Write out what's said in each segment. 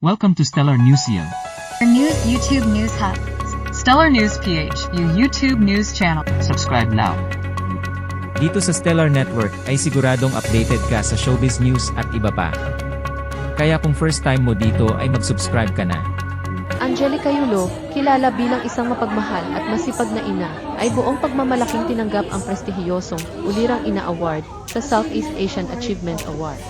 Welcome to Stellar Newsium. Our news YouTube News Hub. Stellar News PH, yung YouTube news channel. Subscribe now. Dito sa Stellar Network ay siguradong updated ka sa showbiz news at iba pa. Kaya kung first time mo dito ay mag-subscribe ka na. Angelica Yulo, kilala bilang isang mapagmahal at masipag na ina, ay buong pagmamalaking tinanggap ang prestihiyosong Ulirang Ina Award sa Southeast Asian Achievement Award.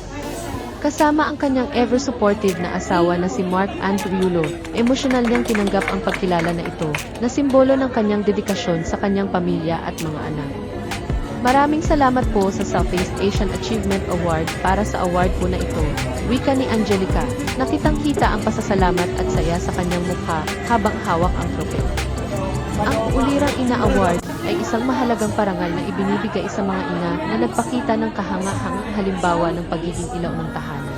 Kasama ang kanyang ever-supportive na asawa na si Mark Andrew Yulo, emosyonal niyang tinanggap ang pagkilala na ito, na simbolo ng kanyang dedikasyon sa kanyang pamilya at mga anak. Maraming salamat po sa Southeast Asian Achievement Award para sa award po na ito, wika ni Angelica, na kitang-kita ang pasasalamat at saya sa kanyang mukha habang hawak ang trofeo. Ang Ulirang Ina Award ay isang mahalagang parangal na ibinibigay sa mga ina na nagpakita ng kahanga-hangang halimbawa ng pagiging ilaw ng tahanan.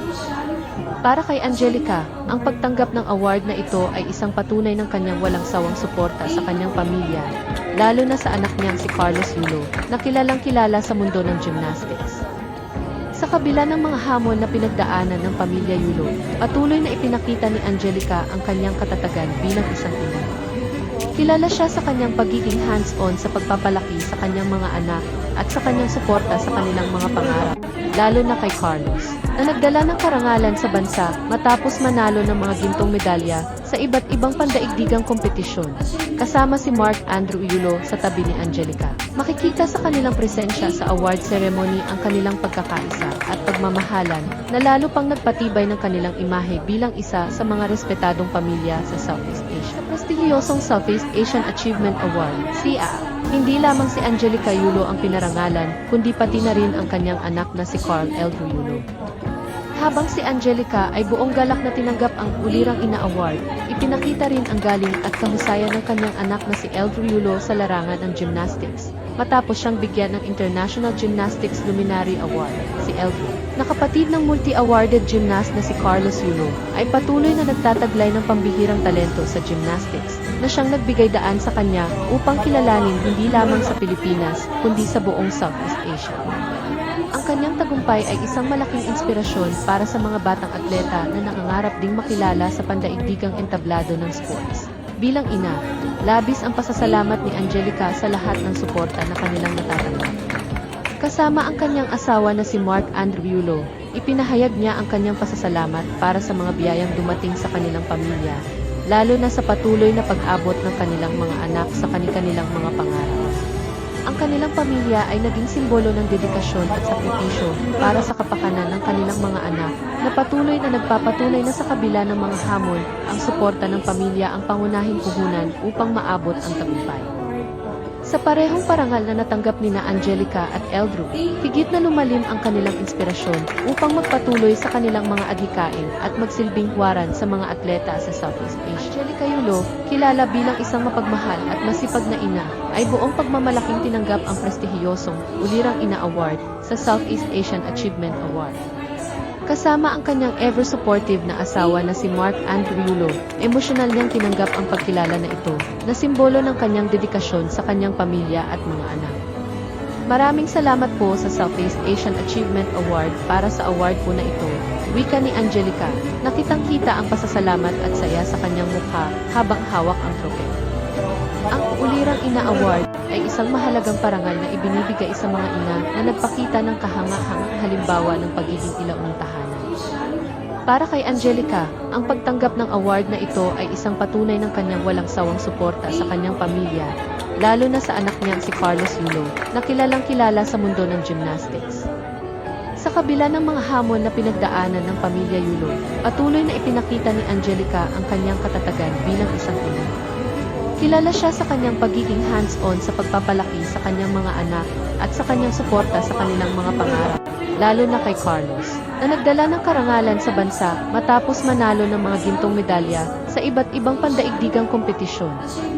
Para kay Angelica, ang pagtanggap ng award na ito ay isang patunay ng kanyang walang sawang suporta sa kanyang pamilya, lalo na sa anak niyang si Carlos Yulo, na kilalang-kilala sa mundo ng gymnastics. Sa kabila ng mga hamon na pinagdaanan ng pamilya Yulo, patuloy na ipinakita ni Angelica ang kanyang katatagan bilang isang ina. Kilala siya sa kanyang pagiging hands-on sa pagpapalaki sa kanyang mga anak at sa kanyang suporta sa kanilang mga pangarap, lalo na kay Carlos, na nagdala ng karangalan sa bansa matapos manalo ng mga gintong medalya sa iba't ibang pandaigdigang kompetisyon, kasama si Mark Andrew Yulo sa tabi ni Angelica. Makikita sa kanilang presensya sa award ceremony ang kanilang pagkakaisa at pagmamahalan na lalo pang nagpatibay ng kanilang imahe bilang isa sa mga respetadong pamilya sa Southeast Asia. Sa prestihiyosong Southeast Asian Achievement Award, SEA, hindi lamang si Angelica Yulo ang pinarangalan, kundi pati na rin ang kanyang anak na si Carl Eldrew Yulo. Habang si Angelica ay buong galak na tinanggap ang Ulirang Ina Award, ipinakita rin ang galing at kahusayan ng kanyang anak na si Eldrew Yulo sa larangan ng gymnastics, matapos siyang bigyan ng International Gymnastics Luminary Award. Si Eldrew, na kapatid ng multi-awarded gymnast na si Carlos Yulo, ay patuloy na nagtataglay ng pambihirang talento sa gymnastics, na siyang nagbigay daan sa kanya upang kilalanin hindi lamang sa Pilipinas, kundi sa buong Southeast Asia. Ang kanyang tagumpay ay isang malaking inspirasyon para sa mga batang atleta na nangangarap ding makilala sa pandaigdigang entablado ng sports. Bilang ina, labis ang pasasalamat ni Angelica sa lahat ng suporta na kanilang natatanggap. Kasama ang kanyang asawa na si Mark Andrew Yulo, ipinahayag niya ang kanyang pasasalamat para sa mga biyayang dumating sa kanilang pamilya, lalo na sa patuloy na pag-abot ng kanilang mga anak sa kanilang mga pangarap. Ang kanilang pamilya ay naging simbolo ng dedikasyon at sakripisyo para sa kapakanan ng kanilang mga anak, na patuloy na nagpapatunay na sa kabila ng mga hamon, ang suporta ng pamilya ang pangunahing puhunan upang maabot ang tagumpay. Sa parehong parangal na natanggap ni na Angelica at Eldrew, higit na lumalim ang kanilang inspirasyon upang magpatuloy sa kanilang mga adhikain at magsilbing huwaran sa mga atleta sa Southeast Asia. Angelica Yulo, kilala bilang isang mapagmahal at masipag na ina, ay buong pagmamalaking tinanggap ang prestihiyosong Ulirang Ina Award sa Southeast Asian Achievement Award. Kasama ang kanyang ever-supportive na asawa na si Mark Andrew Yulo, emosyonal niyang tinanggap ang pagkilala na ito, na simbolo ng kanyang dedikasyon sa kanyang pamilya at mga anak. Maraming salamat po sa Southeast Asian Achievement Award para sa award po na ito, wika ni Angelica, na kitang-kita ang pasasalamat at saya sa kanyang mukha habang hawak ang trofeo. Ang Ulirang Ina Award ay isang mahalagang parangal na ibinibigay sa mga ina na nagpakita ng kahanga-hangang halimbawa ng pagiging ilaw ng tahanan. Para kay Angelica, ang pagtanggap ng award na ito ay isang patunay ng kanyang walang sawang suporta sa kanyang pamilya, lalo na sa anak niyang si Carlos Yulo, na kilalang-kilala sa mundo ng gymnastics. Sa kabila ng mga hamon na pinagdaanan ng pamilya Yulo, patuloy na ipinakita ni Angelica ang kanyang katatagan bilang isang ina. Kilala siya sa kanyang pagiging hands-on sa pagpapalaki sa kanyang mga anak at sa kanyang suporta sa kanilang mga pangarap, lalo na kay Carlos, na nagdala ng karangalan sa bansa matapos manalo ng mga gintong medalya sa iba't ibang pandaigdigang kompetisyon,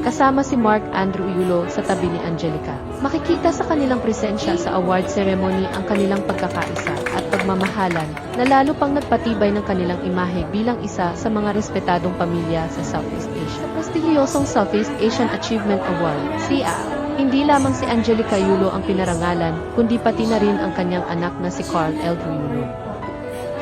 kasama si Mark Andrew Yulo sa tabi ni Angelica. Makikita sa kanilang presensya sa award ceremony ang kanilang pagkakaisa at pagmamahalan na lalo pang nagpatibay ng kanilang imahe bilang isa sa mga respetadong pamilya sa Southeast Asia. Sa prestihiyosong Southeast Asian Achievement Award, SEA, hindi lamang si Angelica Yulo ang pinarangalan, kundi pati na rin ang kanyang anak na si Carl Eldrew Yulo.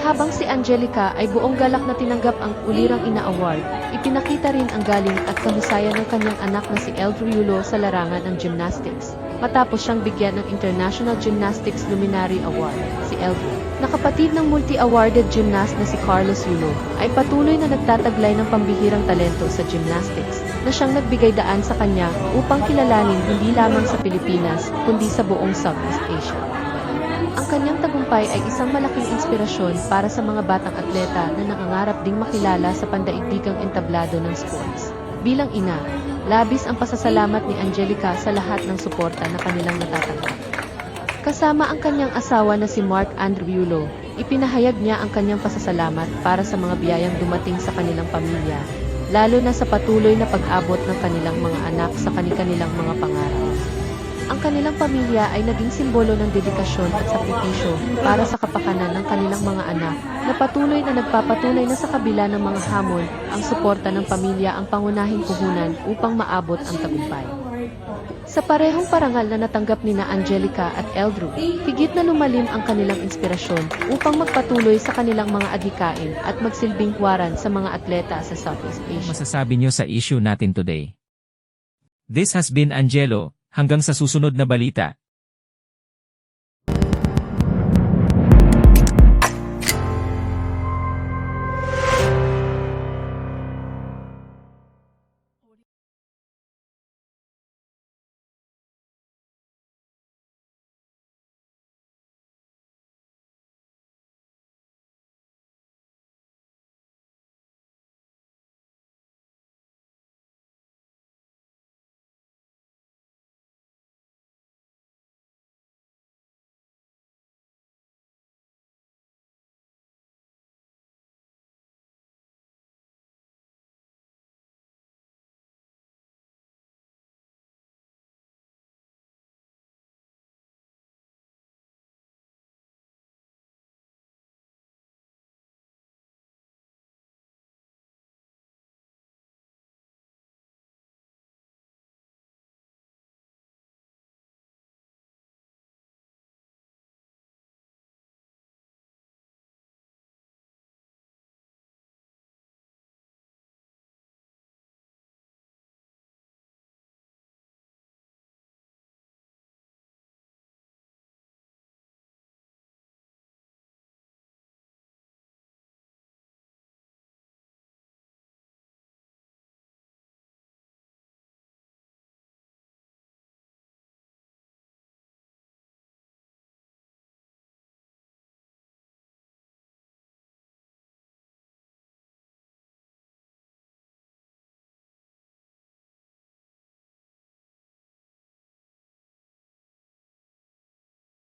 Habang si Angelica ay buong galak na tinanggap ang Ulirang Ina Award, ipinakita rin ang galing at kahusayan ng kanyang anak na si Eldrew Yulo sa larangan ng gymnastics. Matapos siyang bigyan ng International Gymnastics Luminary Award, si Eldrew, na kapatid ng multi-awarded gymnast na si Carlos Yulo, ay patuloy na nagtataglay ng pambihirang talento sa gymnastics, na siyang nagbigay daan sa kanya upang kilalanin hindi lamang sa Pilipinas, kundi sa buong Southeast Asia. Ang kanyang tagumpay ay isang malaking inspirasyon para sa mga batang atleta na nangangarap ding makilala sa pandaigdigang entablado ng sports. Bilang ina, labis ang pasasalamat ni Angelica sa lahat ng suporta na kanilang natatanggap. Kasama ang kanyang asawa na si Mark Andrew Yulo, ipinahayag niya ang kanyang pasasalamat para sa mga biyayang dumating sa kanilang pamilya, lalo na sa patuloy na pag-abot ng kanilang mga anak sa kanilang mga pangarap. Ang kanilang pamilya ay naging simbolo ng dedikasyon at sakripisyo para sa kapakanan ng kanilang mga anak, na patuloy na nagpapatunay na sa kabila ng mga hamon, ang suporta ng pamilya ang pangunahing puhunan upang maabot ang tagumpay. Sa parehong parangal na natanggap nina Angelica at Eldrew, higit na lumalim ang kanilang inspirasyon upang magpatuloy sa kanilang mga adhikain at magsilbing huwaran sa mga atleta sa Southeast Asia. Masasabi nyo sa issue natin today? This has been Angelo. Hanggang sa susunod na balita.